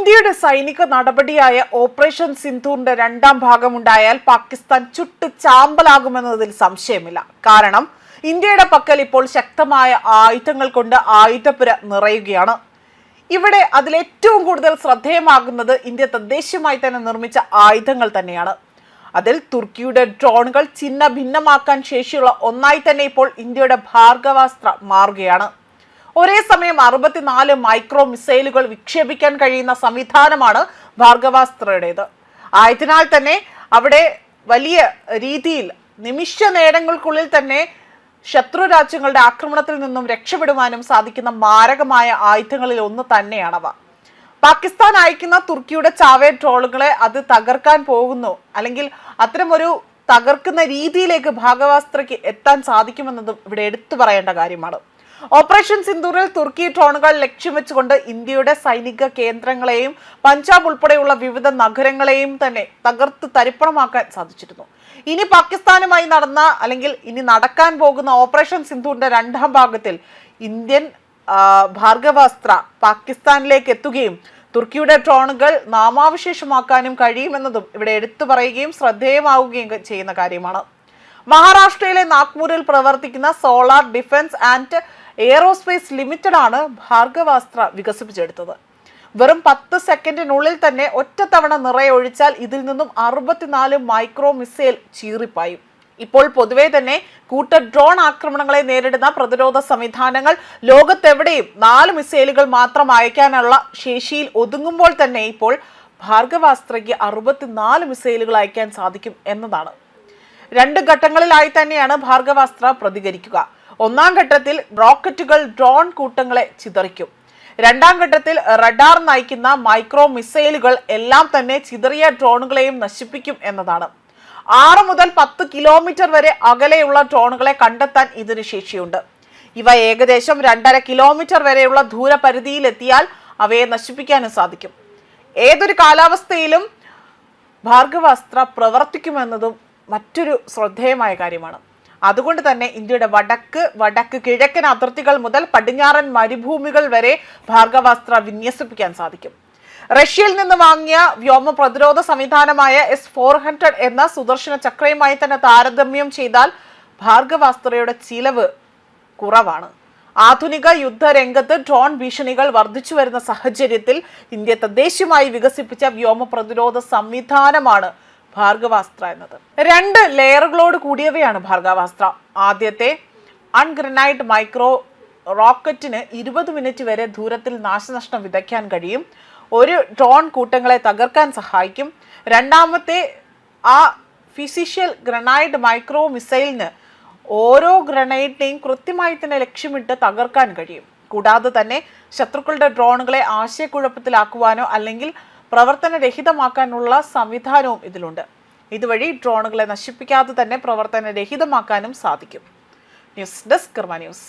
ഇന്ത്യയുടെ സൈനിക നടപടിയായ ഓപ്പറേഷൻ സിന്ധൂറിന്റെ രണ്ടാം ഭാഗമുണ്ടായാൽ പാകിസ്ഥാൻ ചുട്ടു ചാമ്പലാകുമെന്നതിൽ സംശയമില്ല. കാരണം ഇന്ത്യയുടെ പക്കൽ ഇപ്പോൾ ശക്തമായ ആയുധങ്ങൾ കൊണ്ട് ആയുധപ്പുര നിറയുകയാണ്. ഇവിടെ അതിലേറ്റവും കൂടുതൽ ശ്രദ്ധേയമാകുന്നത് ഇന്ത്യ തദ്ദേശീയമായി തന്നെ നിർമ്മിച്ച ആയുധങ്ങൾ തന്നെയാണ്. അതിൽ തുർക്കിയുടെ ഡ്രോണുകൾ ചിഹ്ന ഭിന്നമാക്കാൻ ശേഷിയുള്ള ഒന്നായി തന്നെ ഇപ്പോൾ ഇന്ത്യയുടെ ഭാർഗവാസ്ത്ര മാറുകയാണ്. ഒരേ സമയം 64 മൈക്രോ മിസൈലുകൾ വിക്ഷേപിക്കാൻ കഴിയുന്ന സംവിധാനമാണ് ഭാർഗവാസ്ത്രയുടേത്. ആയതിനാൽ തന്നെ അവിടെ വലിയ രീതിയിൽ നിമിഷ നേരങ്ങൾക്കുള്ളിൽ തന്നെ ശത്രു രാജ്യങ്ങളുടെ ആക്രമണത്തിൽ നിന്നും രക്ഷപ്പെടുവാനും സാധിക്കുന്ന മാരകമായ ആയുധങ്ങളിൽ ഒന്ന് തന്നെയാണവ. പാകിസ്ഥാൻ അയക്കുന്ന തുർക്കിയുടെ ചാവേ ഡ്രോണുകളെ അത് തകർക്കാൻ പോകുന്നു, അല്ലെങ്കിൽ അത്തരമൊരു തകർക്കുന്ന രീതിയിലേക്ക് ഭാർഗവാസ്ത്രയ്ക്ക് എത്താൻ സാധിക്കുമെന്നതും ഇവിടെ എടുത്തു പറയേണ്ട കാര്യമാണ്. ഓപ്പറേഷൻ സിന്ദൂറിൽ തുർക്കി ഡ്രോണുകൾ ലക്ഷ്യം വെച്ചുകൊണ്ട് ഇന്ത്യയുടെ സൈനിക കേന്ദ്രങ്ങളെയും പഞ്ചാബ് ഉൾപ്പെടെയുള്ള വിവിധ നഗരങ്ങളെയും തന്നെ തകർത്ത് തരിപ്പണമാക്കാൻ സാധിച്ചിരുന്നു. ഇനി പാകിസ്ഥാനുമായി നടന്ന അല്ലെങ്കിൽ ഇനി നടക്കാൻ പോകുന്ന ഓപ്പറേഷൻ സിന്ധൂറിന്റെ രണ്ടാം ഭാഗത്തിൽ ഇന്ത്യൻ ഭാർഗവാസ്ത്ര പാകിസ്ഥാനിലേക്ക് എത്തുകയും തുർക്കിയുടെ ഡ്രോണുകൾ നാമാവശേഷമാക്കാനും കഴിയുമെന്നതും ഇവിടെ എടുത്തു പറയുകയും ശ്രദ്ധേയമാവുകയും ചെയ്യുന്ന കാര്യമാണ്. മഹാരാഷ്ട്രയിലെ നാഗ്പൂരിൽ പ്രവർത്തിക്കുന്ന solar defence and aerospace limited ആണ് ഭാർഗവാസ്ത്ര വികസിപ്പിച്ചെടുത്തത്. വെറും 10 സെക്കൻഡിനുള്ളിൽ തന്നെ ഒറ്റത്തവണ നിറയൊഴിച്ചാൽ ഇതിൽ നിന്നും 64 മൈക്രോ മിസൈൽ ചീറിപ്പായും. ഇപ്പോൾ പൊതുവെ തന്നെ കൂട്ട ഡ്രോൺ ആക്രമണങ്ങളെ നേരിടുന്ന പ്രതിരോധ സംവിധാനങ്ങൾ ലോകത്തെവിടെയും 4 മിസൈലുകൾ മാത്രം അയക്കാനുള്ള ശേഷിയിൽ ഒതുങ്ങുമ്പോൾ തന്നെ ഇപ്പോൾ ഭാർഗവാസ്ത്രയ്ക്ക് 64 മിസൈലുകൾ അയക്കാൻ സാധിക്കും എന്നതാണ്. 2 ഘട്ടങ്ങളിലായി തന്നെയാണ് ഭാർഗവാസ്ത്ര പ്രതികരിക്കുക. ഒന്നാം ഘട്ടത്തിൽ റോക്കറ്റുകൾ ഡ്രോൺ കൂട്ടങ്ങളെ ചിതറിക്കും. രണ്ടാം ഘട്ടത്തിൽ റഡാർ നയിക്കുന്ന മൈക്രോ മിസൈലുകൾ എല്ലാം തന്നെ ചിതറിയ ഡ്രോണുകളെയും നശിപ്പിക്കും എന്നതാണ്. 6 മുതൽ 10 കിലോമീറ്റർ വരെ അകലെയുള്ള ഡ്രോണുകളെ കണ്ടെത്താൻ ഇതിന് ശേഷിയുണ്ട്. ഇവ ഏകദേശം 2.5 കിലോമീറ്റർ വരെയുള്ള ദൂരപരിധിയിലെത്തിയാൽ അവയെ നശിപ്പിക്കാനും സാധിക്കും. ഏതൊരു കാലാവസ്ഥയിലും ഭാർഗവാസ്ത്ര പ്രവർത്തിക്കുമെന്നതും മറ്റൊരു ശ്രദ്ധേയമായ കാര്യമാണ്. അതുകൊണ്ട് തന്നെ ഇന്ത്യയുടെ വടക്ക് കിഴക്കൻ അതിർത്തികൾ മുതൽ പടിഞ്ഞാറൻ മരുഭൂമികൾ വരെ ഭാർഗവാസ്ത്ര വിന്യസിപ്പിക്കാൻ സാധിക്കും. റഷ്യയിൽ നിന്ന് വാങ്ങിയ വ്യോമ പ്രതിരോധ സംവിധാനമായ S-400 എന്ന സുദർശന ചക്രയുമായി തന്നെ താരതമ്യം ചെയ്താൽ ഭാർഗവാസ്ത്രയുടെ ചിലവ് കുറവാണ്. ആധുനിക യുദ്ധരംഗത്ത് ഡ്രോൺ ഭീഷണികൾ വർദ്ധിച്ചു വരുന്ന സാഹചര്യത്തിൽ ഇന്ത്യ തദ്ദേശീയമായി വികസിപ്പിച്ച വ്യോമ പ്രതിരോധ സംവിധാനമാണ് ഭാർഗവാസ്ത്ര എന്നത്. 2 ലെയറുകളോട് കൂടിയവയാണ് ഭാർഗവാസ്ത്ര. ആദ്യത്തെ അൺഗ്രനൈഡ് മൈക്രോ റോക്കറ്റിന് 20 മിനിറ്റ് വരെ ദൂരത്തിൽ നാശനഷ്ടം വിതയ്ക്കാൻ കഴിയും. ഒരു ഡ്രോൺ കൂട്ടങ്ങളെ തകർക്കാൻ സഹായിക്കും. രണ്ടാമത്തെ ഫിസിഷ്യൽ ഗ്രനൈഡ് മൈക്രോ മിസൈലിന് ഓരോ ഗ്രനൈഡിനെയും കൃത്യമായി തന്നെ ലക്ഷ്യമിട്ട് തകർക്കാൻ കഴിയും. കൂടാതെ തന്നെ ശത്രുക്കളുടെ ഡ്രോണുകളെ ആശയക്കുഴപ്പത്തിലാക്കുവാനോ അല്ലെങ്കിൽ പ്രവർത്തനരഹിതമാക്കാനുള്ള സംവിധാനവും ഇതിലുണ്ട്. ഇതുവഴി ഡ്രോണുകളെ നശിപ്പിക്കാതെ തന്നെ പ്രവർത്തനരഹിതമാക്കാനും സാധിക്കും. ന്യൂസ് ഡെസ്ക് കർമ്മ ന്യൂസ്.